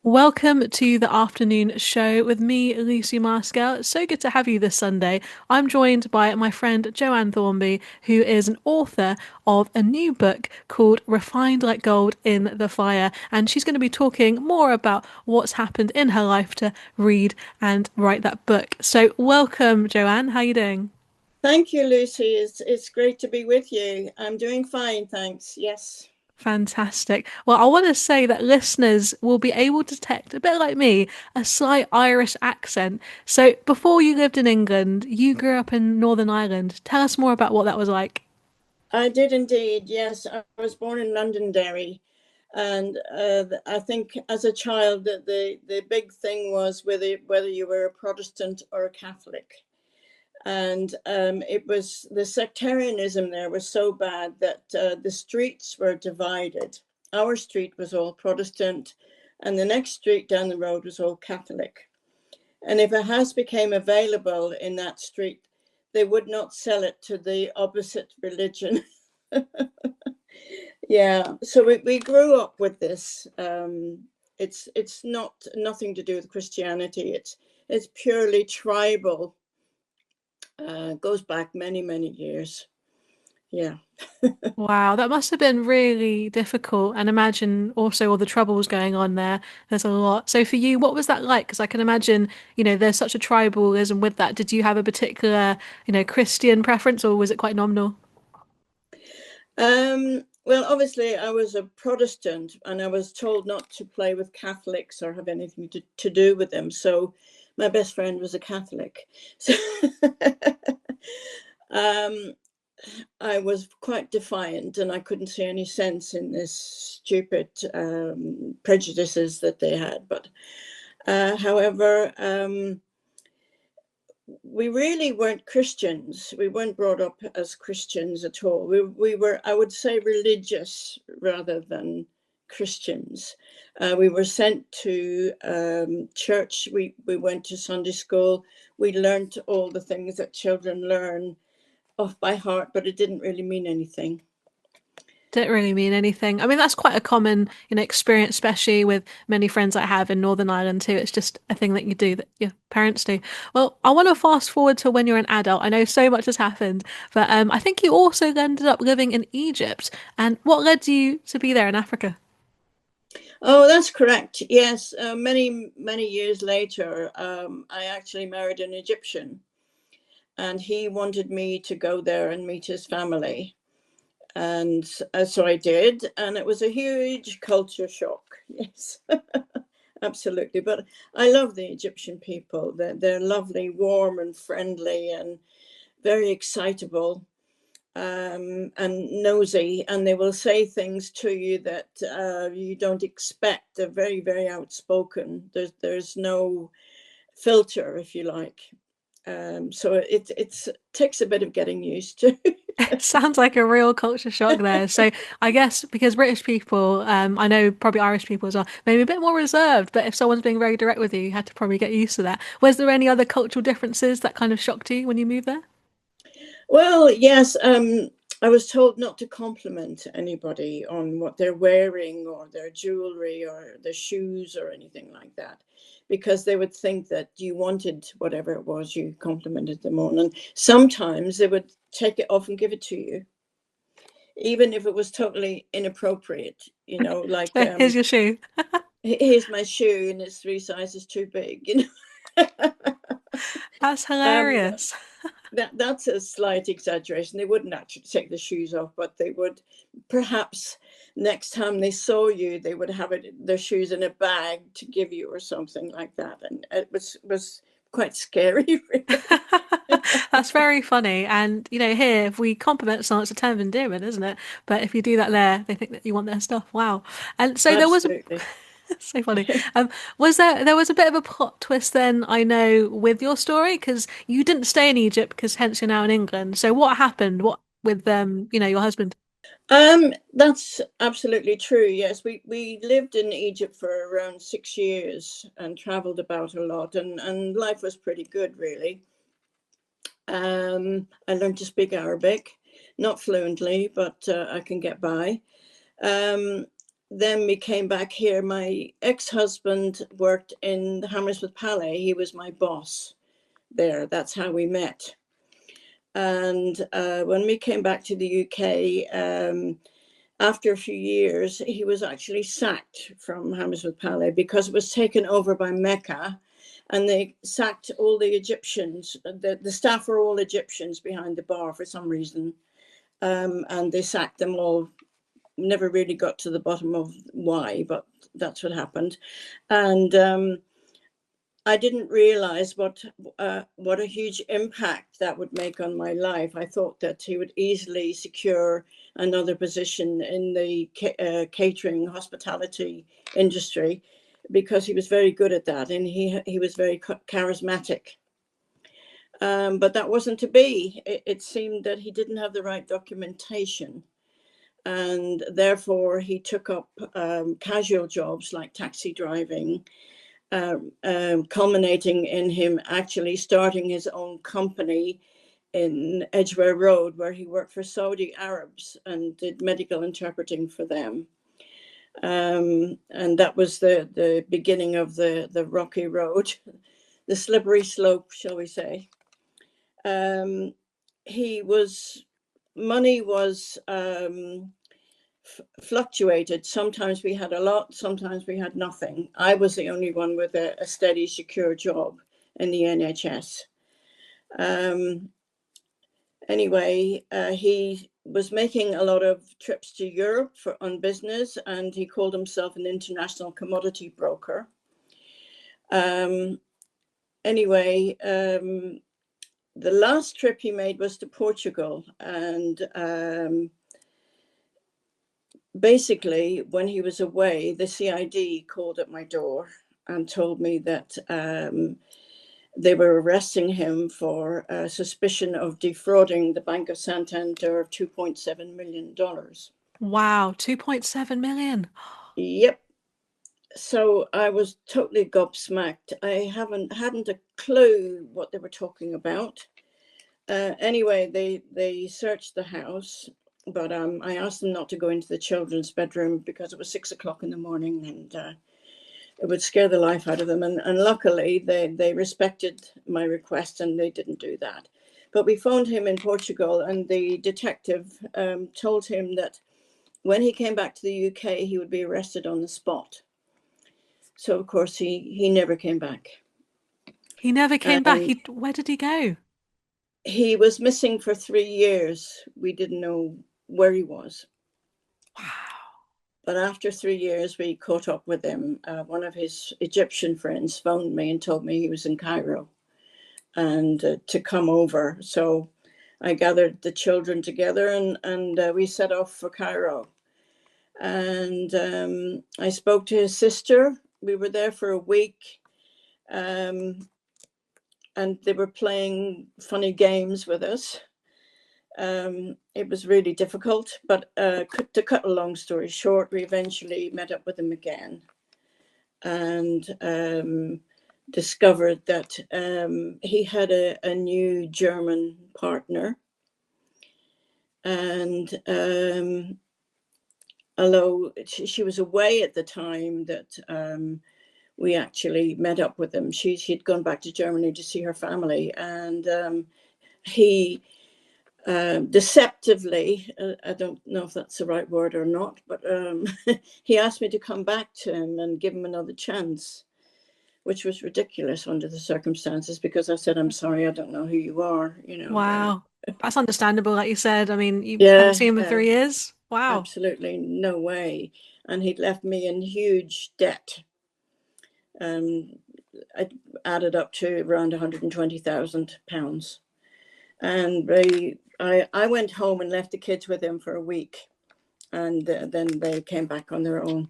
Welcome to the afternoon show with me, Lucy Marskell. It's so good to have you this Sunday. I'm joined by my friend Joann Thornby, who is an author of a new book called Refined Like Gold in the Fire. And she's going to be talking more about what's happened in her life to read and write that book. So welcome, Joann. How are you doing? Thank you, Lucy. It's great to be with you. I'm doing fine, thanks. Yes. Fantastic. Well, I want to say that listeners will be able to detect, a bit like me, a slight Irish accent. So, before you lived in England, you grew up in Northern Ireland. Tell us more about what that was like. I did indeed. Yes, I was born in Londonderry, and I think as a child the big thing was whether you were a Protestant or a Catholic, and it was the sectarianism there was so bad that the streets were divided. Our street was all Protestant, and the next street down the road was all Catholic. And if a house became available in that street, they would not sell it to the opposite religion. Yeah, so we grew up with this. It's not nothing to do with Christianity. It's purely tribal. Goes back many years. Yeah. Wow, that must have been really difficult. And imagine also all the troubles going on there. There's a lot. So, for you, what was that like? Because I can imagine, there's such a tribalism with that. Did you have a particular, Christian preference or was it quite nominal? Well, obviously, I was a Protestant and I was told not to play with Catholics or have anything to do with them. So my best friend was a Catholic. So um, I was quite defiant and I couldn't see any sense in this stupid prejudices that they had. But however, we really weren't Christians. We weren't brought up as Christians at all. We were, I would say, religious rather than Christians. We were sent to church. We went to Sunday school. We learned all the things that children learn off by heart, but it didn't really mean anything. Don't really mean anything. I mean, that's quite a common, experience, especially with many friends I have in Northern Ireland too. It's just a thing that you do that your parents do. Well, I want to fast forward to when you're an adult. I know so much has happened, but I think you also ended up living in Egypt. And what led you to be there in Africa? Oh, that's correct. Yes, many years later, I actually married an Egyptian, and he wanted me to go there and meet his family. And so I did, and it was a huge culture shock. Yes, absolutely. But I love the Egyptian people. They're lovely, warm, and friendly, and very excitable, and nosy. And they will say things to you that you don't expect. They're very outspoken. There's no filter, if you like. So it takes a bit of getting used to. Sounds like a real culture shock there. So I guess because British people, I know probably Irish people as well, maybe a bit more reserved, but if someone's being very direct with you, you had to probably get used to that. Was there any other cultural differences that kind of shocked you when you moved there? Well, yes, I was told not to compliment anybody on what they're wearing or their jewelry or their shoes or anything like that, because they would think that you wanted whatever it was you complimented them on. And sometimes they would take it off and give it to you, even if it was totally inappropriate, like, So here's your shoe. here's my shoe and it's three sizes too big. That's um, hilarious. that's a slight exaggeration. They wouldn't actually take the shoes off, but they would perhaps next time they saw you, they would have their shoes in a bag to give you or something like that. And it was quite scary, really. That's very funny. And, here, if we compliment someone, it's a term of endearment, isn't it? But if you do that there, they think that you want their stuff. Wow. And so there was a Absolutely. so funny. Was there was a bit of a plot twist then, I know, with your story because you didn't stay in Egypt because hence you're now in England. So what happened? What with your husband? That's absolutely true. Yes, we lived in Egypt for around 6 years and traveled about a lot, and life was pretty good, really. I learned to speak Arabic, not fluently, but I can get by. Um, then we came back here. My ex-husband worked in Hammersmith Palais. He was my boss there. That's how we met. And when we came back to the UK, after a few years, he was actually sacked from Hammersmith Palais because it was taken over by Mecca, and they sacked all the Egyptians. The staff were all Egyptians behind the bar for some reason, and they sacked them all. Never really got to the bottom of why, but that's what happened. And I didn't realize what a huge impact that would make on my life. I thought that he would easily secure another position in the catering hospitality industry because he was very good at that, and he was very charismatic. But that wasn't to be. It seemed that he didn't have the right documentation, and therefore he took up casual jobs like taxi driving, culminating in him actually starting his own company in Edgware Road, where he worked for Saudi Arabs and did medical interpreting for them. And that was the beginning of the rocky road, the slippery slope, shall we say. Money was fluctuated. Sometimes we had a lot, sometimes we had nothing. I was the only one with a steady, secure job in the NHS. Anyway, he was making a lot of trips to Europe on business, and he called himself an international commodity broker. Anyway, the last trip he made was to Portugal, and basically, when he was away, the CID called at my door and told me that they were arresting him for suspicion of defrauding the Bank of Santander of $2.7 million. Wow, 2.7 million. Yep. So I was totally gobsmacked. I hadn't a clue what they were talking about. Anyway, they searched the house, but I asked them not to go into the children's bedroom because it was 6 o'clock in the morning, and it would scare the life out of them. And luckily, they respected my request and they didn't do that. But we phoned him in Portugal, and the detective told him that when he came back to the UK, he would be arrested on the spot. So, of course, he never came back. He never came back. And Where did he go? he was missing for 3 years. We didn't know where he was. Wow. But after 3 years, we caught up with him. One of his Egyptian friends phoned me and told me he was in Cairo and to come over. So I gathered the children together, and we set off for Cairo. And I spoke to his sister. We were there for a week. And they were playing funny games with us. It was really difficult, but to cut a long story short, we eventually met up with him again and discovered that he had a new German partner. And although she was away at the time that we actually met up with him, she'd gone back to Germany to see her family, and he deceptively, I don't know if that's the right word or not, but he asked me to come back to him and give him another chance, which was ridiculous under the circumstances, because I said, I'm sorry, I don't know who you are, you know. Wow. That's understandable, like you said. I mean, you haven't Yeah, seen him in 3 years. Wow. absolutely no way. And he'd left me in huge debt. I added up to around £120,000. And I went home and left the kids with him for a week, and then they came back on their own.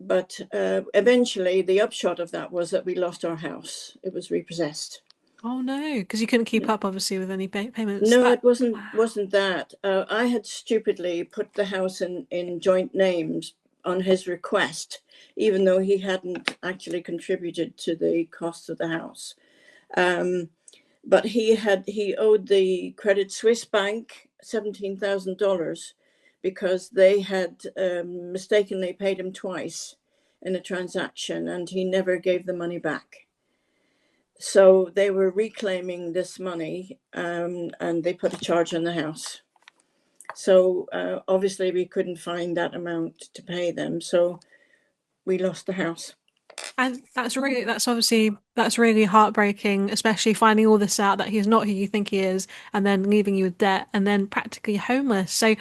But eventually, the upshot of that was that we lost our house. It was repossessed. Oh no, because you couldn't keep up, obviously, with any payments. No, That. it wasn't Wow. wasn't that. I had stupidly put the house in joint names on his request, even though he hadn't actually contributed to the cost of the house. But he owed the Credit Suisse Bank $17,000 because they had mistakenly paid him twice in a transaction, and he never gave the money back. So they were reclaiming this money, and they put a charge on the house. So obviously we couldn't find that amount to pay them, so we lost the house. And that's really heartbreaking, especially finding all this out that he's not who you think he is, and then leaving you with debt, and then practically homeless. So,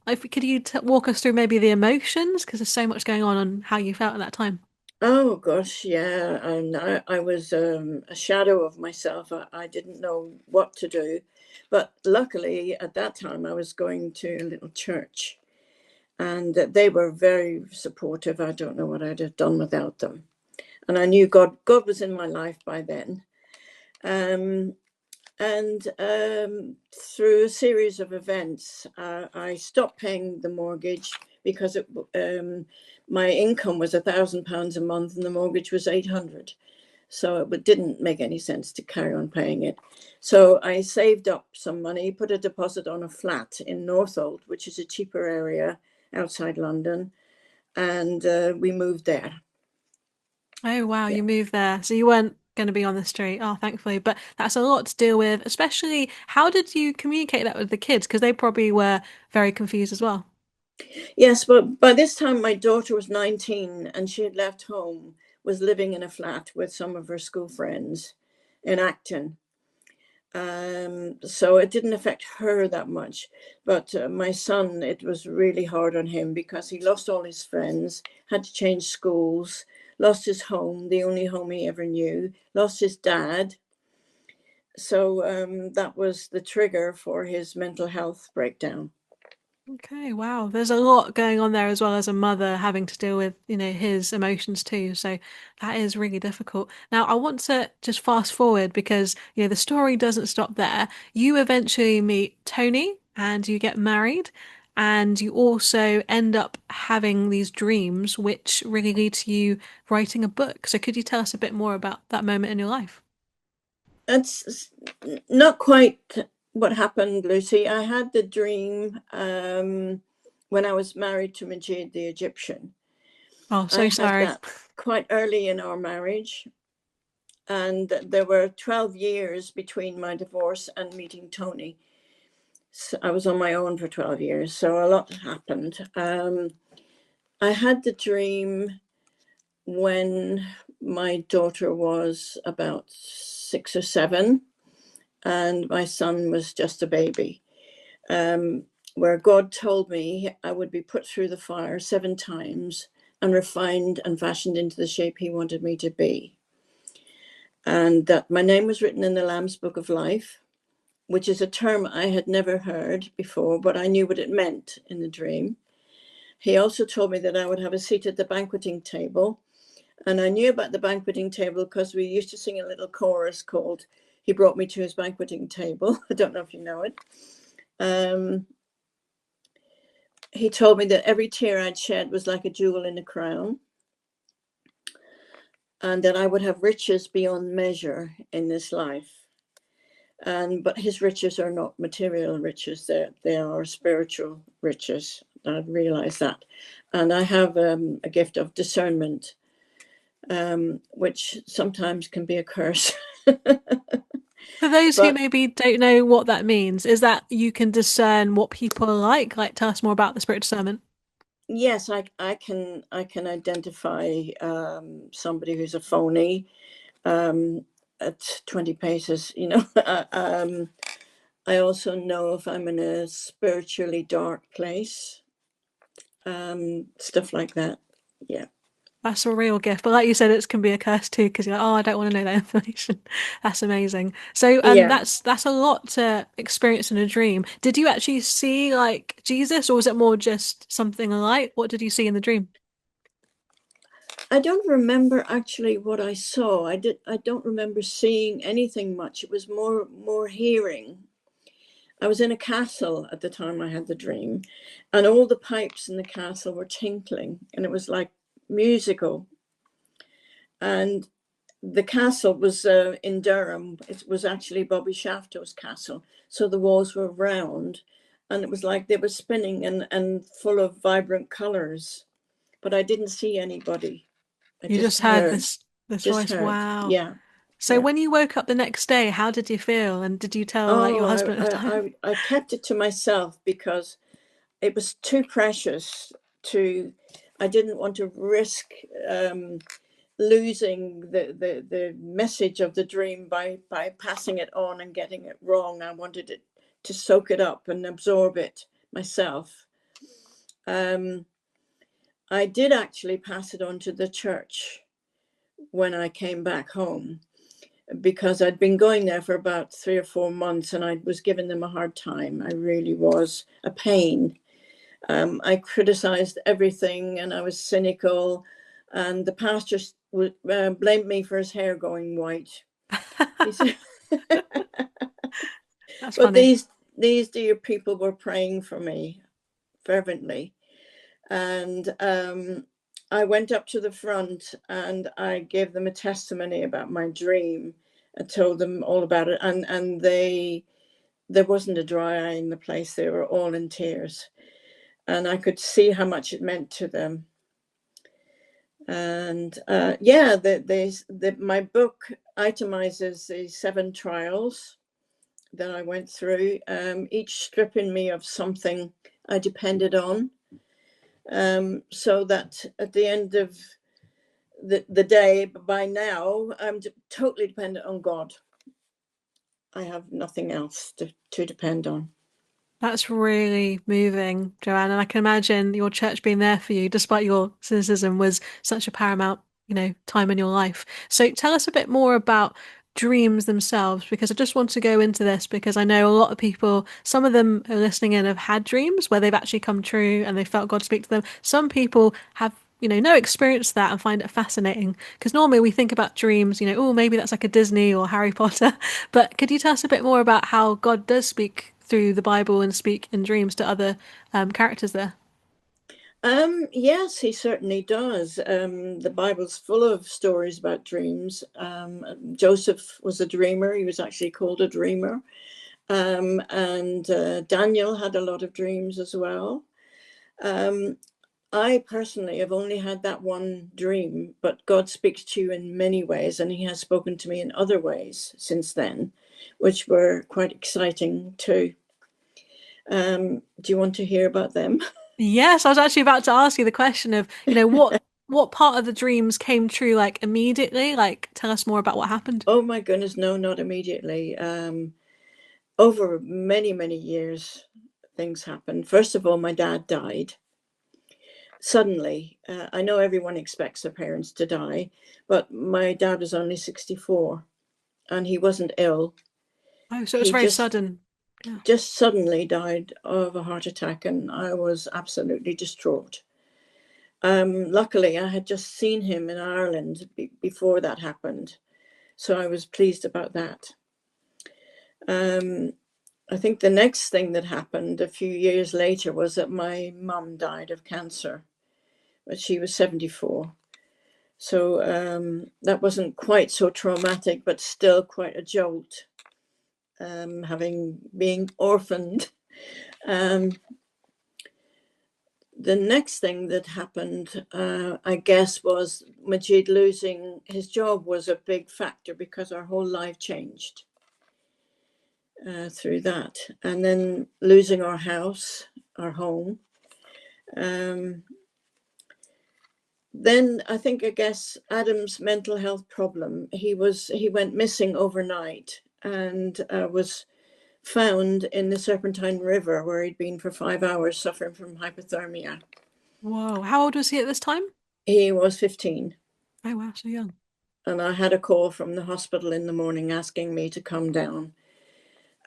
if could you walk us through maybe the emotions, because there's so much going on how you felt at that time. Oh gosh, yeah, and I was a shadow of myself. I didn't know what to do, but luckily at that time I was going to a little church, and they were very supportive. I don't know what I'd have done without them, and I knew God was in my life by then. Um, and through a series of events, I stopped paying the mortgage because my income was £1,000 a month and the mortgage was 800. So it didn't make any sense to carry on paying it. So I saved up some money, put a deposit on a flat in Northolt, which is a cheaper area outside London, and we moved there. Oh wow, Yeah. you moved there, so you weren't going to be on the street. Oh, thankfully, but that's a lot to deal with. Especially, how did you communicate that with the kids? Because they probably were very confused as well. Yes, but by this time my daughter was 19 and she had left home, was living in a flat with some of her school friends in Acton. So it didn't affect her that much. But my son, it was really hard on him because he lost all his friends, had to change schools, lost his home, the only home he ever knew, lost his dad. So that was the trigger for his mental health breakdown. Okay, wow. There's a lot going on there as well as a mother having to deal with, his emotions too. So that is really difficult. Now, I want to just fast forward because, the story doesn't stop there. You eventually meet Tony and you get married, and you also end up having these dreams, which really lead to you writing a book. So could you tell us a bit more about that moment in your life? That's not quite what happened, Lucy. I had the dream when I was married to Majid the Egyptian. Oh, I so had sorry. that quite early in our marriage, and there were 12 years between my divorce and meeting Tony. So I was on my own for 12 years, so a lot happened. I had the dream when my daughter was about 6 or 7 and my son was just a baby, where God told me I would be put through the fire 7 times and refined and fashioned into the shape he wanted me to be. And that my name was written in the Lamb's Book of Life, which is a term I had never heard before, but I knew what it meant in the dream. He also told me that I would have a seat at the banqueting table. And I knew about the banqueting table because we used to sing a little chorus called He Brought Me to His Banqueting Table. I don't know if you know it. He told me that every tear I'd shed was like a jewel in a crown, and that I would have riches beyond measure in this life. But his riches are not material riches; they are spiritual riches. I realize that, and I have a gift of discernment, which sometimes can be a curse. For those who But maybe don't know what that means, is that you can discern what people are like? Like, tell us more about the spirit discernment. yes, I can identify somebody who's a phony at 20 paces. I also know if I'm in a spiritually dark place, stuff like that. Yeah, That's a real gift. But like you said, it can be a curse too, because you're like, oh, I don't want to know that information. That's amazing. So, yeah. that's a lot to experience in a dream. Did you actually see like Jesus, or was it more just something light? What did you see in the dream? I don't remember actually what I saw. I don't remember seeing anything much. It was more hearing. I was in a castle at the time I had the dream, and all the pipes in the castle were tinkling, and it was like musical. And the castle was in Durham. It was actually Bobby Shafto's castle. So the walls were round, and it was like they were spinning and full of vibrant colors, but I didn't see anybody. I You just just had heard, this just voice. heard. Wow. Yeah, So yeah. when you woke up the next day, how did you feel? And did you tell like Oh, your husband at the time? I kept it to myself because it was too precious to, I didn't want to risk losing the message of the dream by passing it on and getting it wrong. I wanted it to soak it up and absorb it myself. Um, I did actually pass it on to the church when I came back home, because I'd been going there for about 3 or 4 months and I was giving them a hard time. I really was a pain. I criticized everything and I was cynical, and the pastor blamed me for his hair going white. He said, That's but funny. these dear people were praying for me fervently. And I went up to the front and I gave them a testimony about my dream and told them all about it. And there wasn't a dry eye in the place. They were all in tears. And I could see how much it meant to them. And yeah, my book itemizes the 7 trials that I went through, each stripping me of something I depended on. So that at the end of the day, by now, I'm totally dependent on God. I have nothing else to depend on. That's really moving, Joanne. And I can imagine your church being there for you, despite your cynicism, was such a paramount, time in your life. So tell us a bit more about dreams themselves, because I just want to go into this because I know a lot of people, some of them are listening in have had dreams where they've actually come true and they felt God speak to them. Some people have no experience of that and find it fascinating. Because normally we think about dreams, oh, maybe that's like a Disney or Harry Potter. But could you tell us a bit more about how God does speak through the Bible and speak in dreams to other characters there? Yes, he certainly does. The Bible's full of stories about dreams. Joseph was a dreamer. He was actually called a dreamer. And Daniel had a lot of dreams as well. Um, I personally have only had that one dream, but God speaks to you in many ways, and he has spoken to me in other ways since then, which were quite exciting too. Do you want to hear about them? Yes, I was actually about to ask you the question of, what part of the dreams came true like immediately? Like, tell us more about what happened. Oh my goodness, no, not immediately. Over many, many years, things happened. First of all, my dad died suddenly. I know everyone expects their parents to die, but my dad was only 64 and he wasn't ill. Oh, so it was He very just sudden. Yeah. just suddenly died of a heart attack, and I was absolutely distraught. Luckily, I had just seen him in Ireland before that happened, so I was pleased about that. Um, I think the next thing that happened a few years later was that my mum died of cancer, but she was 74. So that wasn't quite so traumatic, but still quite a jolt, having being orphaned. Um, the next thing that happened, I guess, was Majid losing his job was a big factor because our whole life changed through that. And then losing our house, our home. Um, then I guess Adam's mental health problem. He went missing overnight and was found in the Serpentine River where he'd been for 5 hours suffering from hypothermia. Whoa. How old was he at this time? He was 15. Oh, wow, so young. And I had a call from the hospital in the morning asking me to come down.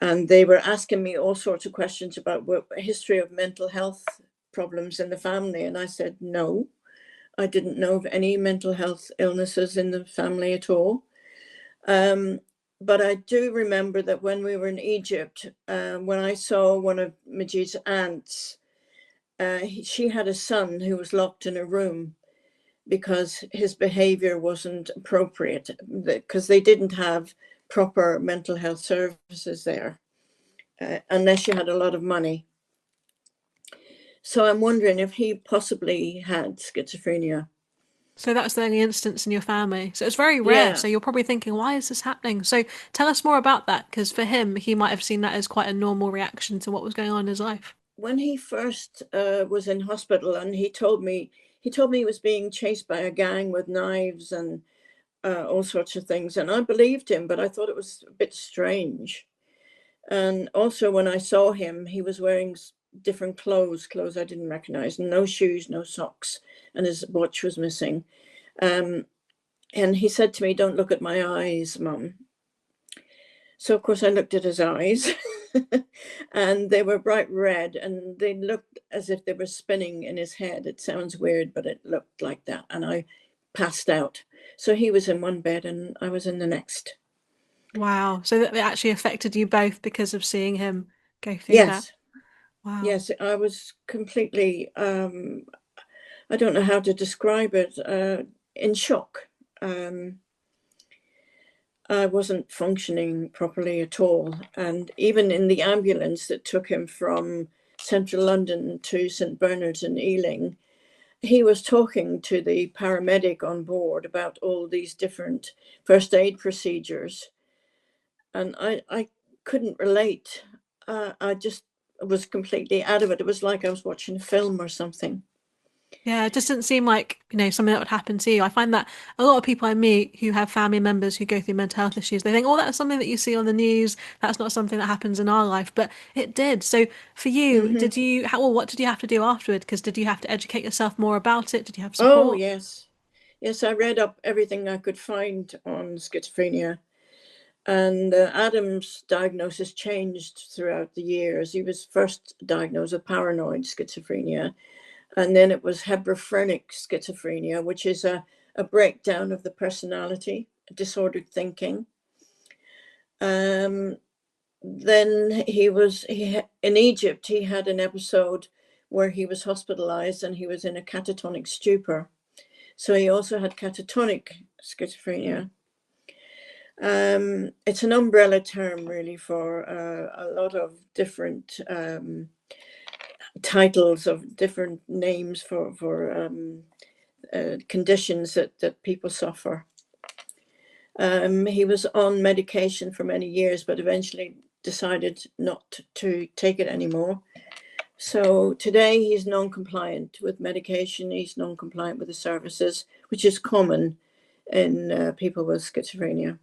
And they were asking me all sorts of questions about what history of mental health problems in the family. And I said, no, I didn't know of any mental health illnesses in the family at all. But I do remember that when we were in Egypt, when I saw one of Majid's aunts, she had a son who was locked in a room because his behavior wasn't appropriate, because they didn't have proper mental health services there, unless you had a lot of money. So I'm wondering if he possibly had schizophrenia. So that's the only instance in your family. So it's very rare. Yeah. So you're probably thinking, why is this happening? So tell us more about that, because for him, he might have seen that as quite a normal reaction to what was going on in his life. When he first was in hospital, and he told me he was being chased by a gang with knives and all sorts of things, and I believed him, but I thought it was a bit strange. And also, when I saw him, he was wearing different clothes I didn't recognize, no shoes, no socks, and his watch was missing. Um, and he said to me, "Don't look at my eyes, Mum." So, of course, I looked at his eyes, and they were bright red, and they looked as if they were spinning in his head. It sounds weird, but it looked like that. And I passed out. So he was in one bed, and I was in the next. Wow. So that it actually affected you both because of seeing him go through that. Yes, Wow. yes, I was completely, I don't know how to describe it, in shock. Um, I wasn't functioning properly at all. And even in the ambulance that took him from central London to St. Bernard's in Ealing, he was talking to the paramedic on board about all these different first aid procedures. And I couldn't relate. I just was completely out of it. It was like I was watching a film or something. Yeah, it just didn't seem like, something that would happen to you. I find that a lot of people I meet who have family members who go through mental health issues, they think, oh, that's something that you see on the news. That's not something that happens in our life. But it did. So for you, Hmm. well, what did you have to do afterward? Because did you have to educate yourself more about it? Did you have Oh, support? yes. Yes, I read up everything I could find on schizophrenia. And Adam's diagnosis changed throughout the years. He was first diagnosed with paranoid schizophrenia, and then it was hebephrenic schizophrenia, which is a breakdown of the personality, disordered thinking. Um, then in Egypt. He had an episode where he was hospitalized and he was in a catatonic stupor. So he also had catatonic schizophrenia. It's an umbrella term, really, for a lot of different titles of different names for conditions that people suffer. He was on medication for many years, but eventually decided not to take it anymore. So today he's non-compliant with medication. He's non-compliant with the services, which is common in people with schizophrenia.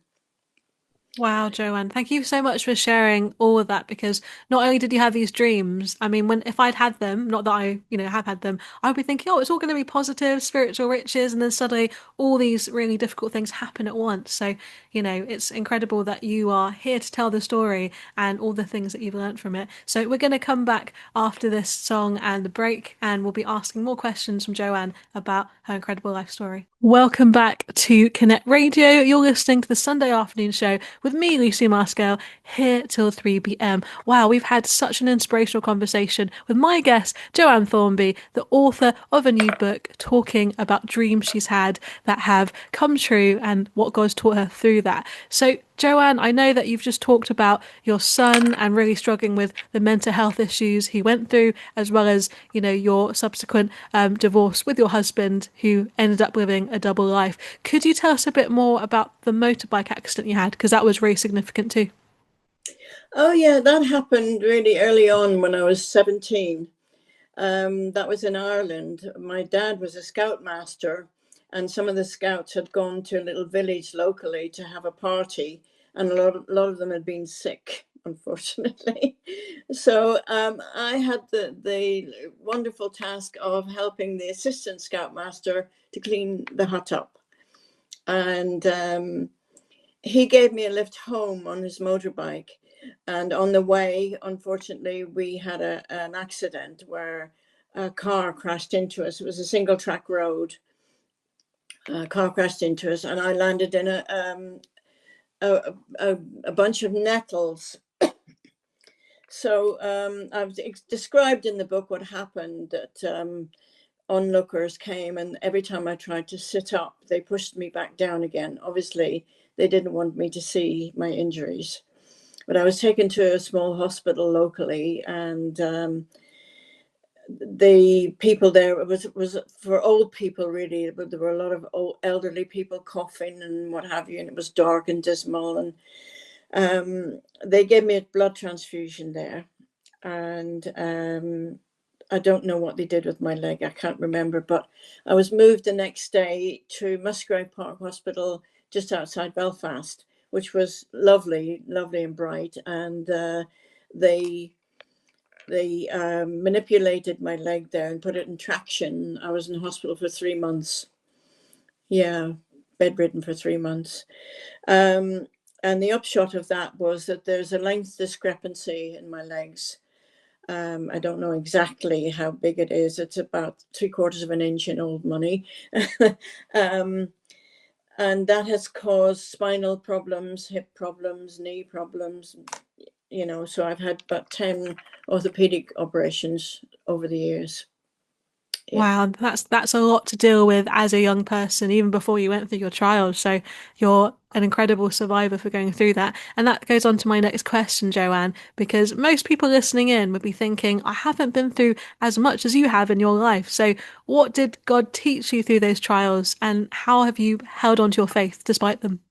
Wow, Joanne, thank you so much for sharing all of that because not only did you have these dreams, I mean, when if I'd had them, not that I, have had them, I'd be thinking, oh, it's all going to be positive, spiritual riches, and then suddenly all these really difficult things happen at once. So, it's incredible that you are here to tell the story and all the things that you've learned from it. So we're going to come back after this song and the break, and we'll be asking more questions from Joanne about her incredible life story. Welcome back to Konnect Radio. You're listening to the Sunday afternoon show with me, Lucy Marskell, here till 3 p.m. Wow, we've had such an inspirational conversation with my guest, Joann Thornby, the author of a new book talking about dreams she's had that have come true and what God's taught her through that. So, Joanne, I know that you've just talked about your son and really struggling with the mental health issues he went through, as well as, your subsequent divorce with your husband who ended up living a double life. Could you tell us a bit more about the motorbike accident you had? Because that was really significant too. Oh, yeah, that happened really early on when I was 17. That was in Ireland. My dad was a scoutmaster, and some of the scouts had gone to a little village locally to have a party, and a lot of them had been sick, unfortunately. So I had the wonderful task of helping the assistant scoutmaster to clean the hut up. And he gave me a lift home on his motorbike. And on the way, unfortunately, we had an accident where a car crashed into us. It was a single track road. A car crashed into us, and I landed in a bunch of nettles. So I've described in the book what happened, that onlookers came, and every time I tried to sit up, they pushed me back down again. Obviously, they didn't want me to see my injuries. But I was taken to a small hospital locally, and the people there, it was for old people really, but there were a lot of old elderly people coughing and what have you, and it was dark and dismal. And they gave me a blood transfusion there, and I don't know what they did with my leg. I can't remember, but I was moved the next day to Musgrave Park Hospital just outside Belfast, which was lovely, lovely and bright. And they manipulated my leg there and put it in traction. I was in hospital for 3 months. Yeah, bedridden for 3 months. And the upshot of that was that there's a length discrepancy in my legs. I don't know exactly how big it is. It's about 3/4 of an inch in old money. And that has caused spinal problems, hip problems, knee problems, so I've had about 10 orthopedic operations over the years. Yeah. Wow, that's a lot to deal with as a young person, even before you went through your trials. So you're an incredible survivor for going through that. And that goes on to my next question, Joanne, because most people listening in would be thinking, I haven't been through as much as you have in your life. So what did God teach you through those trials, and how have you held on to your faith despite them?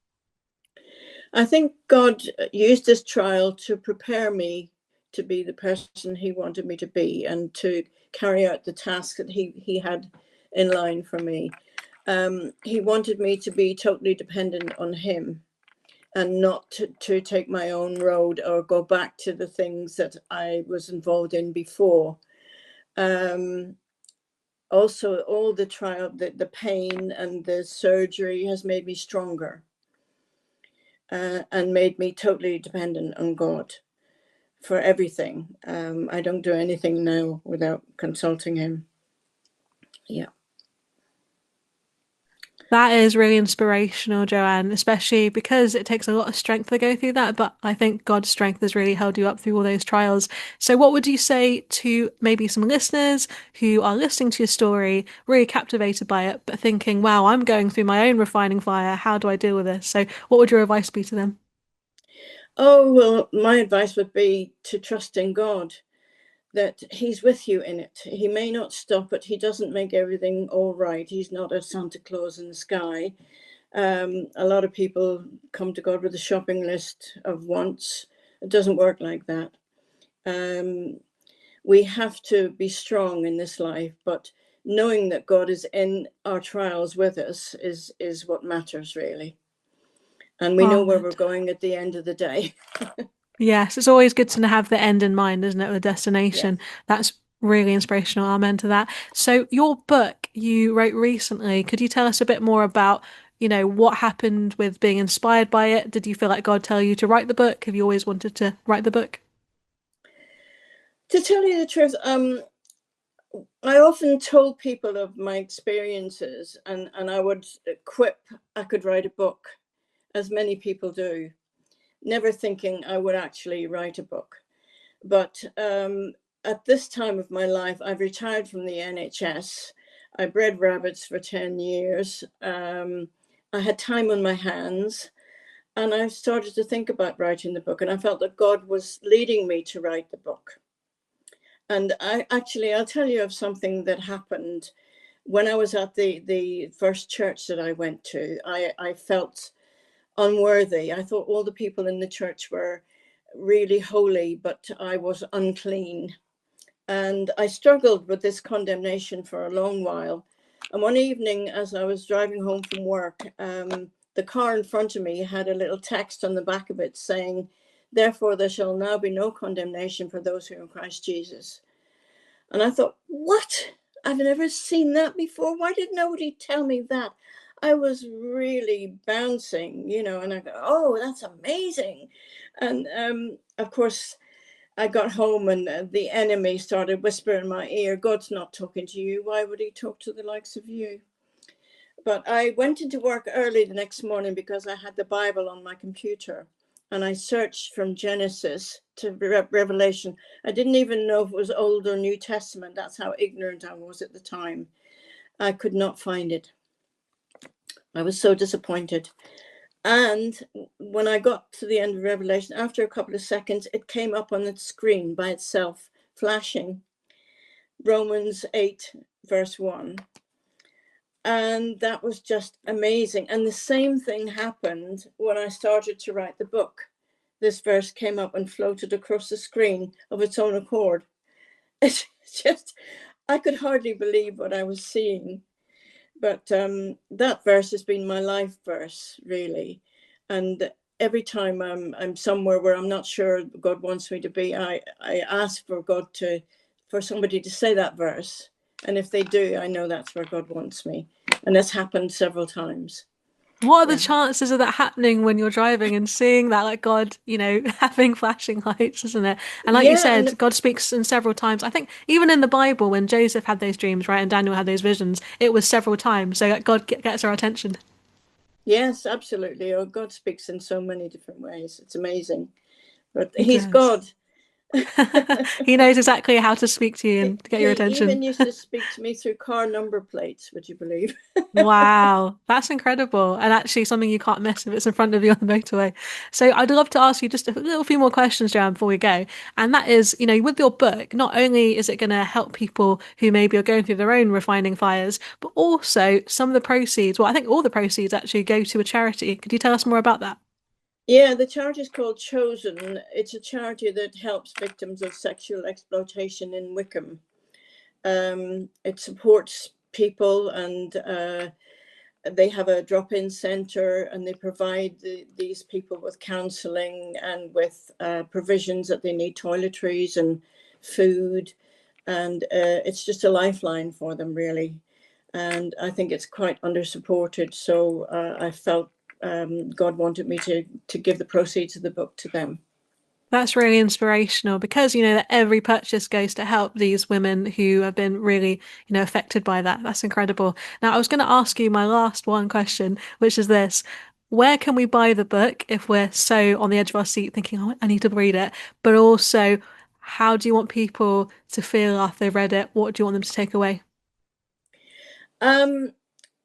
I think God used this trial to prepare me to be the person he wanted me to be and to carry out the task that he had in line for me. He wanted me to be totally dependent on him and not to take my own road or go back to the things that I was involved in before. Also, all the trial, the pain and the surgery has made me stronger, and made me totally dependent on God for everything. I don't do anything now without consulting him. Yeah. That is really inspirational, Joanne, especially because it takes a lot of strength to go through that. But I think God's strength has really held you up through all those trials. So, what would you say to maybe some listeners who are listening to your story, really captivated by it, but thinking, wow, I'm going through my own refining fire. How do I deal with this? So, what would your advice be to them? Oh, well, my advice would be to trust in God, that he's with you in it. He may not stop it. He doesn't make everything all right. He's not a Santa Claus in the sky. A lot of people come to God with a shopping list of wants. It doesn't work like that. We have to be strong in this life, but knowing that God is in our trials with us is what matters really. And we know Oh, where we're going at the end of the day. yes, it's always good to have the end in mind, isn't it? The Yes. destination. That's really inspirational. Amen to that. So, your book you wrote recently, could you tell us a bit more about, what happened with being inspired by it? Did you feel like God tell you to write the book? Have you always wanted to write the book? To tell you the truth, I often told people of my experiences, and I would quip I could write a book, as many people do, never thinking I would actually write a book. But at this time of my life, I've retired from the NHS. I bred rabbits for 10 years. I had time on my hands, and I started to think about writing the book, and I felt that God was leading me to write the book. And I'll tell you of something that happened when I was at the first church that I went to. I felt unworthy. I thought all the people in the church were really holy, but I was unclean. And I struggled with this condemnation for a long while. And one evening, as I was driving home from work, the car in front of me had a little text on the back of it saying, "Therefore, there shall now be no condemnation for those who are in Christ Jesus." And I thought, what? I've never seen that before. Why did nobody tell me that? I was really bouncing, and I go, oh, that's amazing. And of course, I got home and the enemy started whispering in my ear, God's not talking to you. Why would he talk to the likes of you? But I went into work early the next morning because I had the Bible on my computer, and I searched from Genesis to Revelation. I didn't even know if it was Old or New Testament. That's how ignorant I was at the time. I could not find it. I was so disappointed. And when I got to the end of Revelation, after a couple of seconds, it came up on the screen by itself, flashing. Romans 8, verse 1. And that was just amazing. And the same thing happened when I started to write the book. This verse came up and floated across the screen of its own accord. It's just, I could hardly believe what I was seeing. But that verse has been my life verse, really. And every time I'm somewhere where I'm not sure God wants me to be, I ask for for somebody to say that verse. And if they do, I know that's where God wants me. And that's happened several times. What are the Yeah. chances of that happening when you're driving and seeing that, like God, having flashing lights, isn't it? And like you Yeah. And said, God speaks in several times. I think even in the Bible, when Joseph had those dreams, right, and Daniel had those visions, it was several times. So like, God gets our attention. yes, absolutely. Oh, God speaks in so many different ways. It's amazing. But He He's does. God. He knows exactly how to speak to you and to get your He attention. even used to speak to me through car number plates, would you believe? Wow, that's incredible. And actually something you can't miss if it's in front of you on the motorway. So I'd love to ask you just a little few more questions, Joanne, before we go. And that is, with your book, not only is it going to help people who maybe are going through their own refining fires, but also some of the proceeds, well, I think all the proceeds actually go to a charity. Could you tell us more about that? Yeah, the charity is called Chosen. It's a charity that helps victims of sexual exploitation in Wickham. It supports people, and they have a drop-in centre, and they provide these people with counselling and with provisions that they need, toiletries and food, and it's just a lifeline for them, really. And I think it's quite under-supported, so I felt God wanted me to give the proceeds of the book to them. That's really inspirational because that every purchase goes to help these women who have been really, affected by that. That's incredible. Now, I was going to ask you my last one question, which is this. Where can we buy the book if we're so on the edge of our seat thinking, oh, I need to read it? But also, how do you want people to feel after they've read it? What do you want them to take away? Um,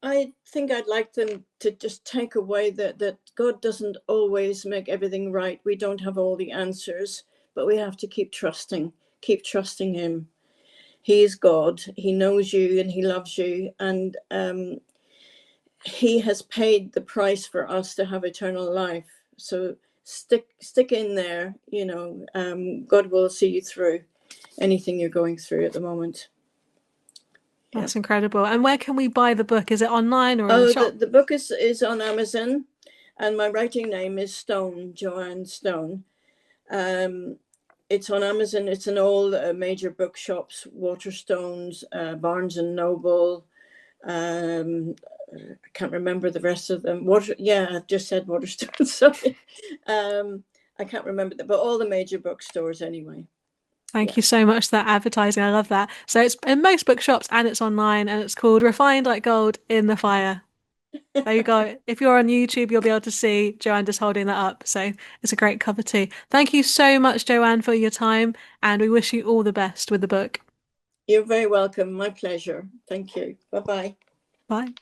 I think I'd like them to just take away that God doesn't always make everything right. We don't have all the answers, but we have to keep trusting Him. He is God. He knows you and He loves you, and He has paid the price for us to have eternal life. So stick in there. God will see you through anything you're going through at the moment. Yeah. That's incredible. And where can we buy the book? Is it online or in a Oh, shop? the book is on Amazon, and my writing name is Stone, Joann Stone. Um, it's on Amazon. It's in all major bookshops, Waterstones, Barnes and Noble. Um, I can't remember the rest of them. Yeah, I just said Waterstones. Sorry, I can't remember that, but all the major bookstores anyway. Thank Yeah. you so much for that advertising. I love that. So it's in most bookshops and it's online and it's called Refined Like Gold in the Fire. There you go. If you're on YouTube, you'll be able to see Joanne just holding that up. So it's a great cover too. Thank you so much, Joanne, for your time, and we wish you all the best with the book. You're very welcome. My pleasure. Thank you. Bye bye. Bye.